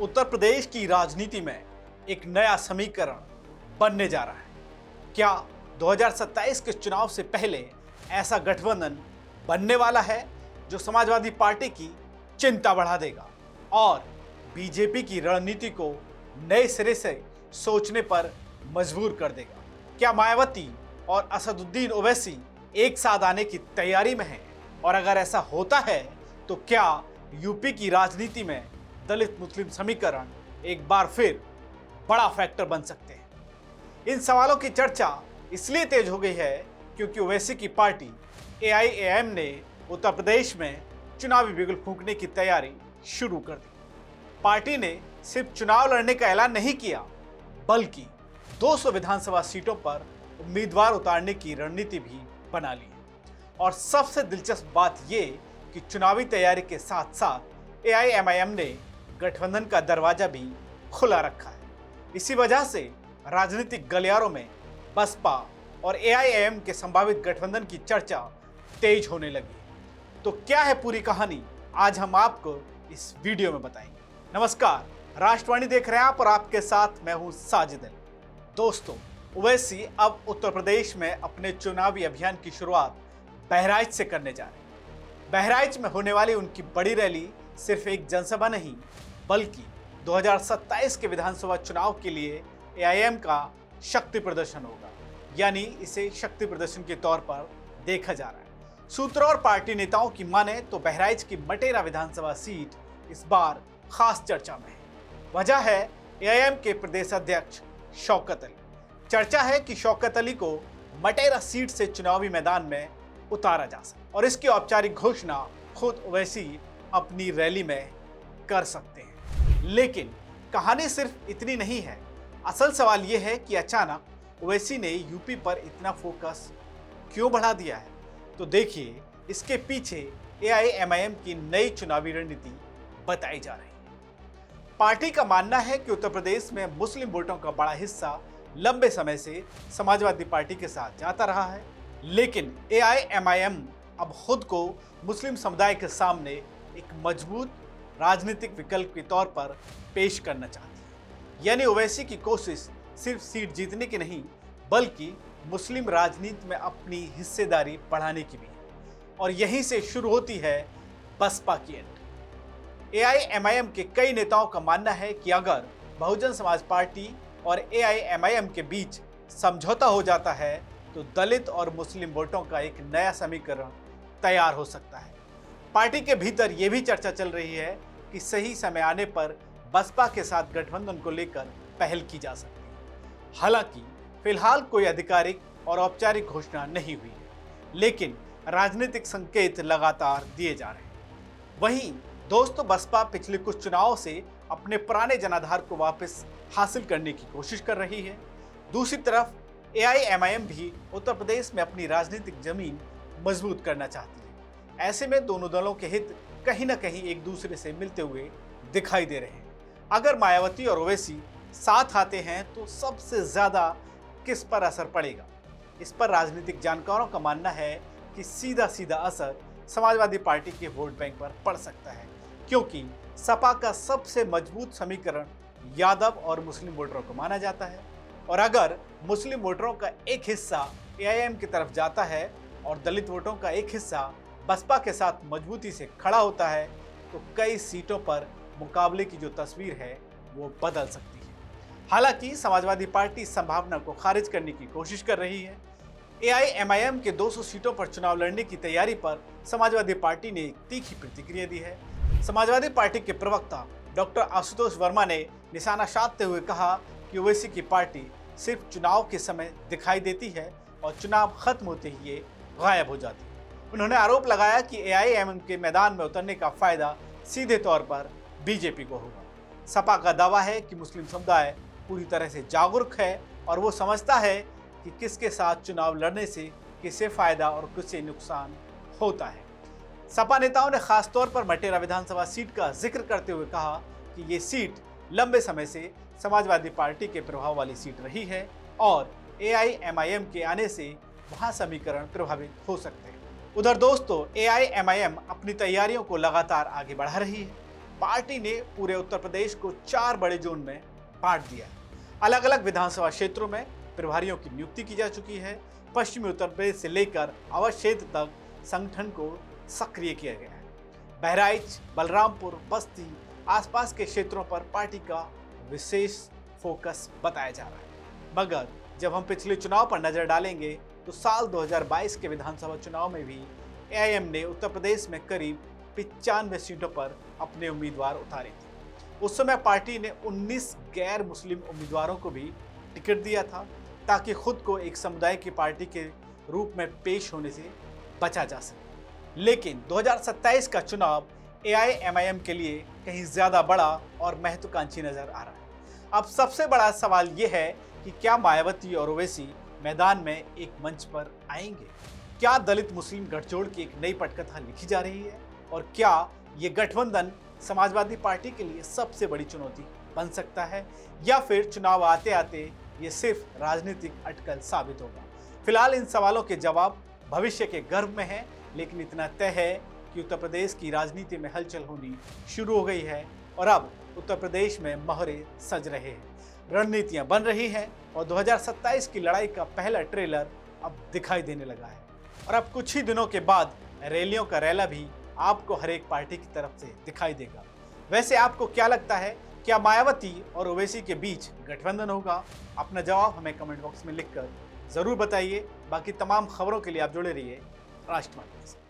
उत्तर प्रदेश की राजनीति में एक नया समीकरण बनने जा रहा है। क्या 2027 के चुनाव से पहले ऐसा गठबंधन बनने वाला है जो समाजवादी पार्टी की चिंता बढ़ा देगा और बीजेपी की रणनीति को नए सिरे से सोचने पर मजबूर कर देगा? क्या मायावती और असदुद्दीन ओवैसी एक साथ आने की तैयारी में हैं? और अगर ऐसा होता है तो क्या यूपी की राजनीति में दलित मुस्लिम समीकरण एक बार फिर बड़ा फैक्टर बन सकते हैं? इन सवालों की चर्चा इसलिए तेज हो गई है क्योंकि ओवैसी की पार्टी एआईएमआईएम ने उत्तर प्रदेश में चुनावी बिगुल फूंकने की तैयारी शुरू कर दी। पार्टी ने सिर्फ चुनाव लड़ने का ऐलान नहीं किया बल्कि 200 विधानसभा सीटों पर उम्मीदवार उतारने की रणनीति भी बना ली है। और सबसे दिलचस्प बात यह कि चुनावी तैयारी के साथ साथ एआईएमआईएम ने गठबंधन का दरवाजा भी खुला रखा है। इसी वजह से राजनीतिक गलियारों में बसपा और एआईएमआईएम के संभावित गठबंधन की चर्चा तेज होने लगी है। तो क्या है पूरी कहानी, आज हम आपको इस वीडियो में बताएंगे। नमस्कार, राष्ट्रवाणी देख रहे हैं आप और आपके साथ मैं हूं साजिद अली। दोस्तों, ओवैसी अब उत्तर प्रदेश में अपने चुनावी अभियान की शुरुआत बहराइच से करने जा रहे हैं। बहराइच में होने वाली उनकी बड़ी रैली सिर्फ एक जनसभा नहीं बल्कि 2027 के विधानसभा चुनाव के लिए एआईएम का शक्ति प्रदर्शन होगा, यानी इसे शक्ति प्रदर्शन के तौर पर देखा जा रहा है। सूत्रों और पार्टी नेताओं की माने तो बहराइच की मटेरा विधानसभा सीट इस बार खास चर्चा में है। वजह है एआईएम के प्रदेश अध्यक्ष शौकत अली। चर्चा है कि शौकत अली को मटेरा सीट से चुनावी मैदान में उतारा जा सकता और इसकी औपचारिक घोषणा खुद ओवैसी अपनी रैली में कर सकते हैं। लेकिन कहानी सिर्फ इतनी नहीं है। असल सवाल यह है कि अचानक ओवैसी ने यूपी पर इतना फोकस क्यों बढ़ा दिया है। तो देखिए, इसके पीछे एआईएमआईएम की नई चुनावी रणनीति बताई जा रही है। पार्टी का मानना है कि उत्तर प्रदेश में मुस्लिम वोटों का बड़ा हिस्सा लंबे समय से समाजवादी पार्टी के साथ जाता रहा है, लेकिन एआईएमआईएम अब खुद को मुस्लिम समुदाय के सामने एक मजबूत राजनीतिक विकल्प के तौर पर पेश करना चाहती है। यानी ओवैसी की कोशिश सिर्फ सीट जीतने की नहीं बल्कि मुस्लिम राजनीति में अपनी हिस्सेदारी बढ़ाने की भी है। और यहीं से शुरू होती है बसपा की एंट्री। एआईएमआईएम के कई नेताओं का मानना है कि अगर बहुजन समाज पार्टी और एआईएमआईएम के बीच समझौता हो जाता है तो दलित और मुस्लिम वोटों का एक नया समीकरण तैयार हो सकता है। पार्टी के भीतर यह भी चर्चा चल रही है कि सही समय आने पर बसपा के साथ गठबंधन को लेकर पहल की जा सकती है। हालांकि फिलहाल कोई आधिकारिक और औपचारिक घोषणा नहीं हुई है, लेकिन राजनीतिक संकेत लगातार दिए जा रहे हैं। वहीं दोस्तों, बसपा पिछले कुछ चुनावों से अपने पुराने जनाधार को वापस हासिल करने की कोशिश कर रही है। दूसरी तरफ एआईएमआईएम भी उत्तर प्रदेश में अपनी राजनीतिक जमीन मजबूत करना चाहती है। ऐसे में दोनों दलों के हित कहीं ना कहीं एक दूसरे से मिलते हुए दिखाई दे रहे हैं। अगर मायावती और ओवैसी साथ आते हैं तो सबसे ज्यादा किस पर असर पड़ेगा? इस पर राजनीतिक जानकारों का मानना है कि सीधा सीधा असर समाजवादी पार्टी के वोट बैंक पर पड़ सकता है, क्योंकि सपा का सबसे मजबूत समीकरण यादव और मुस्लिम वोटरों को माना जाता है। और अगर मुस्लिम वोटरों का एक हिस्सा एआईएम की तरफ जाता है और दलित वोटों का एक हिस्सा बसपा के साथ मजबूती से खड़ा होता है तो कई सीटों पर मुकाबले की जो तस्वीर है वो बदल सकती है। हालांकि समाजवादी पार्टी इस संभावना को खारिज करने की कोशिश कर रही है। एआईएमआईएम के 200 सीटों पर चुनाव लड़ने की तैयारी पर समाजवादी पार्टी ने एक तीखी प्रतिक्रिया दी है। समाजवादी पार्टी के प्रवक्ता डॉक्टर आशुतोष वर्मा ने निशाना साधते हुए कहा कि ओवैसी की पार्टी सिर्फ चुनाव के समय दिखाई देती है और चुनाव खत्म होते ही ये गायब हो जाती है। उन्होंने आरोप लगाया कि एआईएमआईएम के मैदान में उतरने का फायदा सीधे तौर पर बीजेपी को होगा। सपा का दावा है कि मुस्लिम समुदाय पूरी तरह से जागरूक है और वो समझता है कि किसके साथ चुनाव लड़ने से किसे फायदा और किसे नुकसान होता है। सपा नेताओं ने खास तौर पर मटेरा विधानसभा सीट का जिक्र करते हुए कहा कि ये सीट लंबे समय से समाजवादी पार्टी के प्रभाव वाली सीट रही है और एआईएमआईएम के आने से वहां समीकरण प्रभावित हो सकते हैं। उधर दोस्तों, एआईएमआईएम अपनी तैयारियों को लगातार आगे बढ़ा रही है। पार्टी ने पूरे उत्तर प्रदेश को 4 बड़े जोन में बांट दिया है। अलग अलग विधानसभा क्षेत्रों में प्रभारियों की नियुक्ति की जा चुकी है। पश्चिमी उत्तर प्रदेश से लेकर अवध क्षेत्र तक संगठन को सक्रिय किया गया है। बहराइच, बलरामपुर, बस्ती आसपास के क्षेत्रों पर पार्टी का विशेष फोकस बताया जा रहा है। मगर जब हम पिछले चुनाव पर नजर डालेंगे तो साल 2022 के विधानसभा चुनाव में भी एआईएम ने उत्तर प्रदेश में करीब 95 सीटों पर अपने उम्मीदवार उतारे थे। उस समय पार्टी ने 19 गैर मुस्लिम उम्मीदवारों को भी टिकट दिया था ताकि खुद को एक समुदाय की पार्टी के रूप में पेश होने से बचा जा सके। लेकिन 2027 का चुनाव एआईएमआईएम के लिए कहीं ज्यादा बड़ा और महत्वाकांक्षी नजर आ रहा है। अब सबसे बड़ा सवाल यह है कि क्या मायावती और ओवैसी मैदान में एक मंच पर आएंगे? क्या दलित मुस्लिम गठजोड़ की एक नई पटकथा लिखी जा रही है? और क्या ये गठबंधन समाजवादी पार्टी के लिए सबसे बड़ी चुनौती बन सकता है, या फिर चुनाव आते आते ये सिर्फ राजनीतिक अटकल साबित होगा? फिलहाल इन सवालों के जवाब भविष्य के गर्भ में हैं, लेकिन इतना तय है कि उत्तर प्रदेश की राजनीति में हलचल होनी शुरू हो गई है और अब उत्तर प्रदेश में मोहरे सज रहे हैं, रणनीतियां बन रही हैं और 2027 की लड़ाई का पहला ट्रेलर अब दिखाई देने लगा है। और अब कुछ ही दिनों के बाद रैलियों का रैला भी आपको हर एक पार्टी की तरफ से दिखाई देगा। वैसे आपको क्या लगता है, क्या मायावती और ओवैसी के बीच गठबंधन होगा? अपना जवाब हमें कमेंट बॉक्स में लिखकर जरूर बताइए। बाकी तमाम खबरों के लिए आप जुड़े रहिए राष्ट्रवादी से।